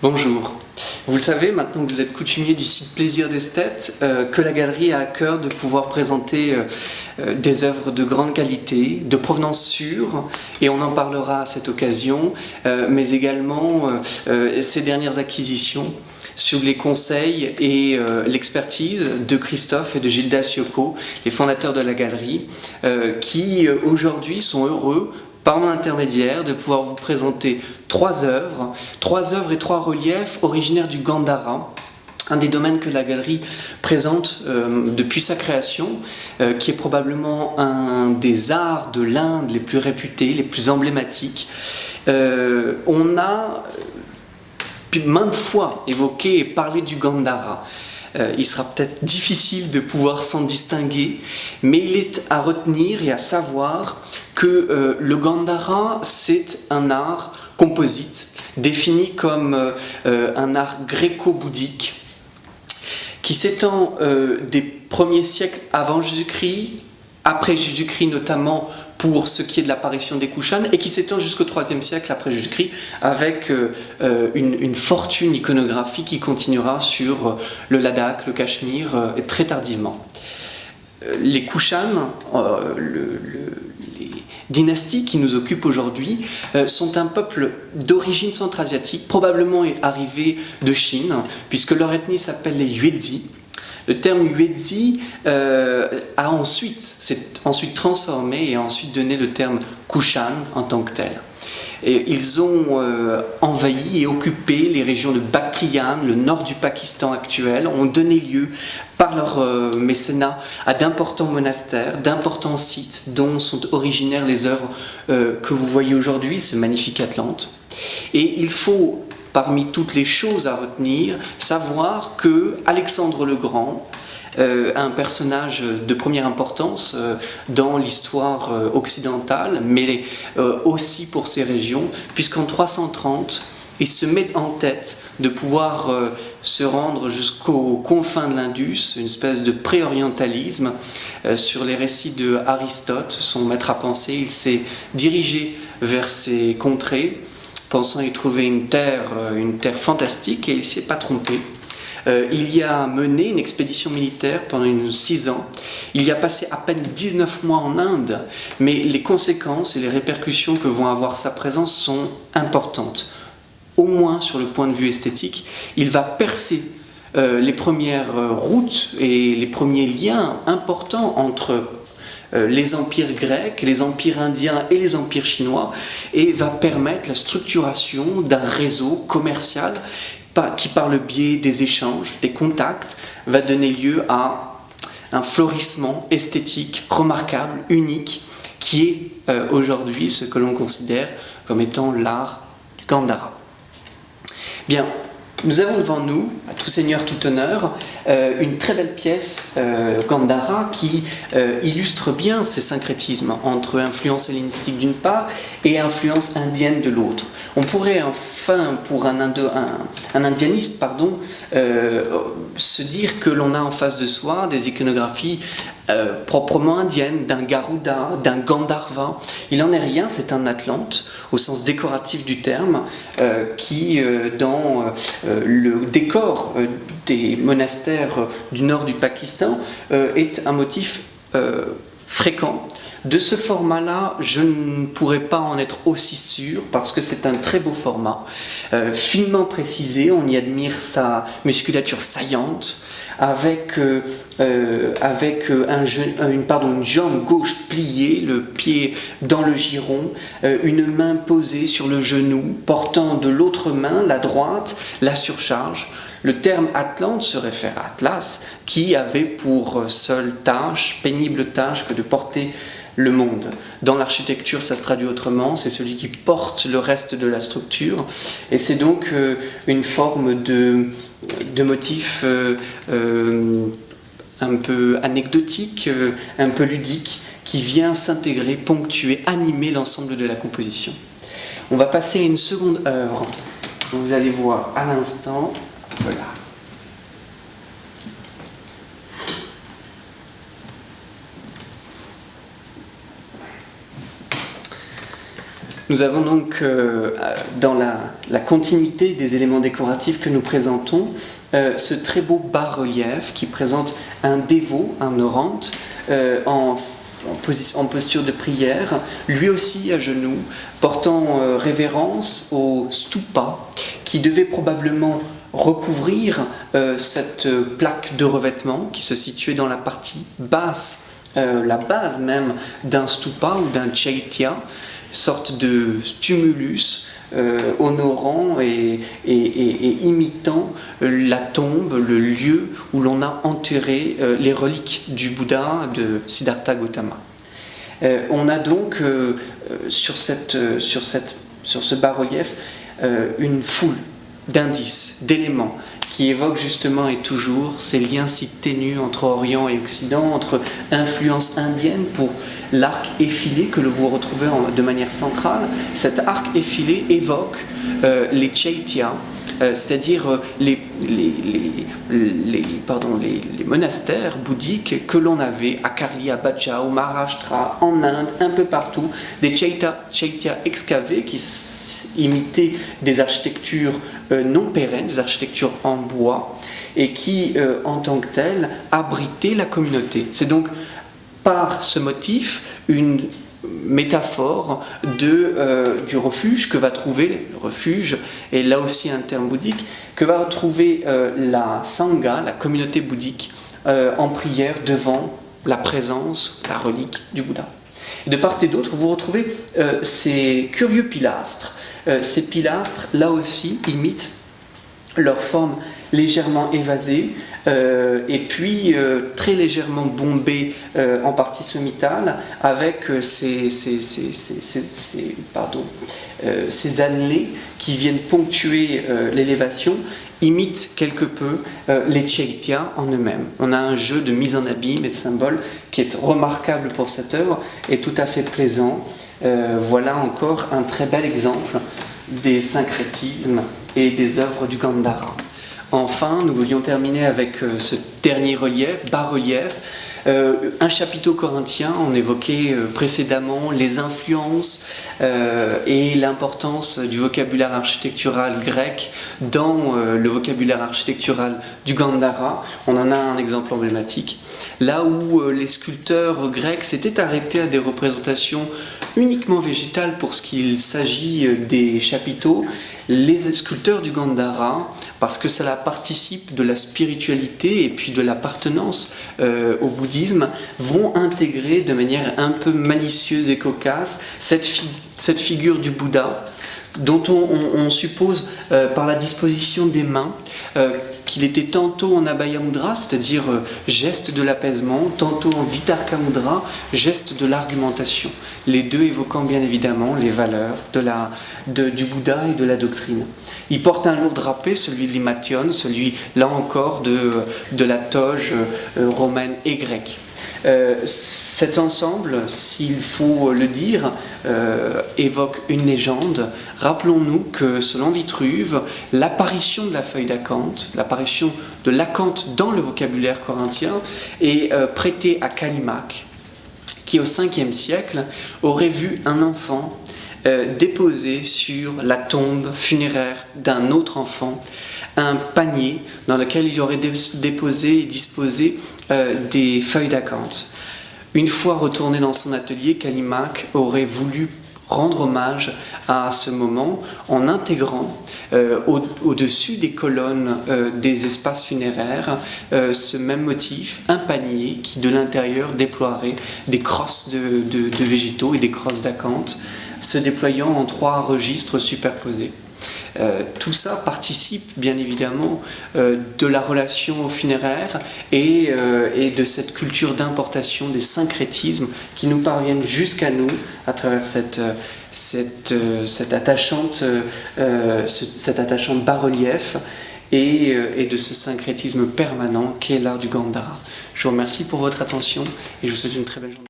Bonjour. Vous le savez, maintenant que vous êtes coutumier du site Plaisir d'Esthète, que la galerie a à cœur de pouvoir présenter des œuvres de grande qualité, de provenance sûre, et on en parlera à cette occasion, mais également ces dernières acquisitions sous les conseils et l'expertise de Christophe et de Gildas Yoko, les fondateurs de la galerie, qui aujourd'hui sont heureux par mon intermédiaire, de pouvoir vous présenter trois œuvres et trois reliefs originaires du Gandhara, un des domaines que la galerie présente depuis sa création, qui est probablement un des arts de l'Inde les plus réputés, les plus emblématiques. On a maintes fois évoqué et parlé du Gandhara. Il sera peut-être difficile de pouvoir s'en distinguer, mais il est à retenir et à savoir que le Gandhara, c'est un art composite, défini comme un art gréco-bouddhique, qui s'étend des premiers siècles avant Jésus-Christ, après Jésus-Christ notamment pour ce qui est de l'apparition des Kushan, et qui s'étend jusqu'au IIIe siècle après Jésus-Christ, avec une fortune iconographique qui continuera sur le Ladakh, le Cachemire, très tardivement. Les Kushan, les dynasties qui nous occupent aujourd'hui, sont un peuple d'origine centra-asiatique, probablement arrivé de Chine, puisque leur ethnie s'appelle les Yuezhi. Le terme Yuezhi s'est ensuite transformé et a ensuite donné le terme Kushan en tant que tel. Et ils ont envahi et occupé les régions de Bactriane, le nord du Pakistan actuel, ont donné lieu par leur mécénat à d'importants monastères, d'importants sites dont sont originaires les œuvres que vous voyez aujourd'hui, ce magnifique Atlante. Et il faut, parmi toutes les choses à retenir, savoir que Alexandre le Grand, un personnage de première importance dans l'histoire occidentale, mais aussi pour ces régions, puisqu'en 330, il se met en tête de pouvoir se rendre jusqu'aux confins de l'Indus, une espèce de pré-orientalisme. Sur les récits de Aristote, son maître à penser, il s'est dirigé vers ces contrées, pensant y trouver une terre fantastique, et il ne s'y est pas trompé. Il y a mené une expédition militaire pendant 6 ans. Il y a passé à peine 19 mois en Inde, mais les conséquences et les répercussions que vont avoir sa présence sont importantes. Au moins sur le point de vue esthétique, il va percer les premières routes et les premiers liens importants entre les empires grecs, les empires indiens et les empires chinois, et va permettre la structuration d'un réseau commercial qui, par le biais des échanges, des contacts, va donner lieu à un florissement esthétique remarquable, unique, qui est aujourd'hui ce que l'on considère comme étant l'art du Gandhara. Bien, nous avons devant nous, à tout seigneur, tout honneur, une très belle pièce Gandhara qui illustre bien ces syncrétismes entre influence hellénistique d'une part et influence indienne de l'autre. On pourrait enfin, pour un indianiste, se dire que l'on a en face de soi des iconographies proprement indiennes, d'un Garuda, d'un Gandharva. Il n'en est rien, c'est un Atlante, au sens décoratif du terme, qui, dans le décor des monastères du nord du Pakistan, est un motif fréquent. De ce format-là, je ne pourrais pas en être aussi sûr parce que c'est un très beau format, finement précisé, on y admire sa musculature saillante, avec une jambe gauche pliée, le pied dans le giron, une main posée sur le genou, portant de l'autre main, la droite, la surcharge. Le terme Atlante se réfère à Atlas, qui avait pour seule tâche, pénible tâche, que de porter le monde. Dans l'architecture, ça se traduit autrement, c'est celui qui porte le reste de la structure, et c'est donc une forme de motif un peu anecdotique, un peu ludique, qui vient s'intégrer, ponctuer, animer l'ensemble de la composition. On va passer à une seconde œuvre, que vous allez voir à l'instant. Voilà. Nous avons donc, dans la continuité des éléments décoratifs que nous présentons, ce très beau bas-relief qui présente un dévot, un orante, en posture de prière, lui aussi à genoux, portant révérence au stupa, qui devait probablement recouvrir cette plaque de revêtement qui se situait dans la partie basse, la base même d'un stupa ou d'un chaitya, sorte de tumulus honorant et imitant la tombe, le lieu où l'on a enterré les reliques du Bouddha de Siddhartha Gautama. On a donc sur ce bas-relief une foule d'indices, d'éléments qui évoquent justement et toujours ces liens si ténus entre Orient et Occident, entre influence indienne pour l'arc effilé que vous retrouvez de manière centrale. Cet arc effilé évoque les chaityas, c'est-à-dire les monastères bouddhiques que l'on avait à Karli, à Bhaja, au Maharashtra, en Inde, un peu partout, des chaityas excavés qui imitaient des architectures non pérennes, des architectures en bois, et qui, en tant que telles, abritaient la communauté. C'est donc par ce motif une métaphore du refuge que va trouver, le refuge est là aussi un terme bouddhique, que va retrouver la Sangha, la communauté bouddhique, en prière devant la présence, la relique du Bouddha. Et de part et d'autre, vous retrouvez ces curieux pilastres. Ces pilastres, là aussi, imitent leur forme légèrement évasée et puis très légèrement bombée en partie sommitale avec ces annelés qui viennent ponctuer l'élévation, imitent quelque peu les chaityas en eux-mêmes. On a un jeu de mise en abîme et de symboles qui est remarquable pour cette œuvre et tout à fait plaisant. Voilà encore un très bel exemple des syncrétismes et des œuvres du Gandhara. Enfin, nous voulions terminer avec ce dernier relief, bas-relief, un chapiteau corinthien. On évoquait précédemment les influences et l'importance du vocabulaire architectural grec dans le vocabulaire architectural du Gandhara. On en a un exemple emblématique. Là où les sculpteurs grecs s'étaient arrêtés à des représentations uniquement végétales pour ce qu'il s'agit des chapiteaux, les sculpteurs du Gandhara, parce que cela participe de la spiritualité et puis de l'appartenance au bouddhisme, vont intégrer de manière un peu malicieuse et cocasse cette figure du Bouddha, dont on suppose par la disposition des mains qu'il était tantôt en Abhaya Mudra, c'est-à-dire geste de l'apaisement, tantôt en Vitarka Mudra, geste de l'argumentation. Les deux évoquant bien évidemment les valeurs du Bouddha et de la doctrine. Il porte un lourd drapé, celui de l'Himation, celui là encore de la toge romaine et grecque. Cet ensemble, s'il faut le dire, évoque une légende. Rappelons-nous que selon Vitruve, l'apparition de la feuille d'acanthe, l'apparition de l'acanthe dans le vocabulaire corinthien est prêtée à Callimaque, qui au 5e siècle aurait vu un enfant déposer sur la tombe funéraire d'un autre enfant un panier dans lequel il aurait déposé et disposé des feuilles d'acanthe. Une fois retourné dans son atelier, Callimaque aurait voulu rendre hommage à ce moment en intégrant au-dessus des colonnes des espaces funéraires ce même motif, un panier qui de l'intérieur déploierait des crosses de végétaux et des crosses d'acanthe se déployant en 3 registres superposés. Tout ça participe bien évidemment de la relation au funéraire et de cette culture d'importation des syncrétismes qui nous parviennent jusqu'à nous à travers cet attachant bas-relief et de ce syncrétisme permanent qu'est l'art du Gandhara. Je vous remercie pour votre attention et je vous souhaite une très belle journée.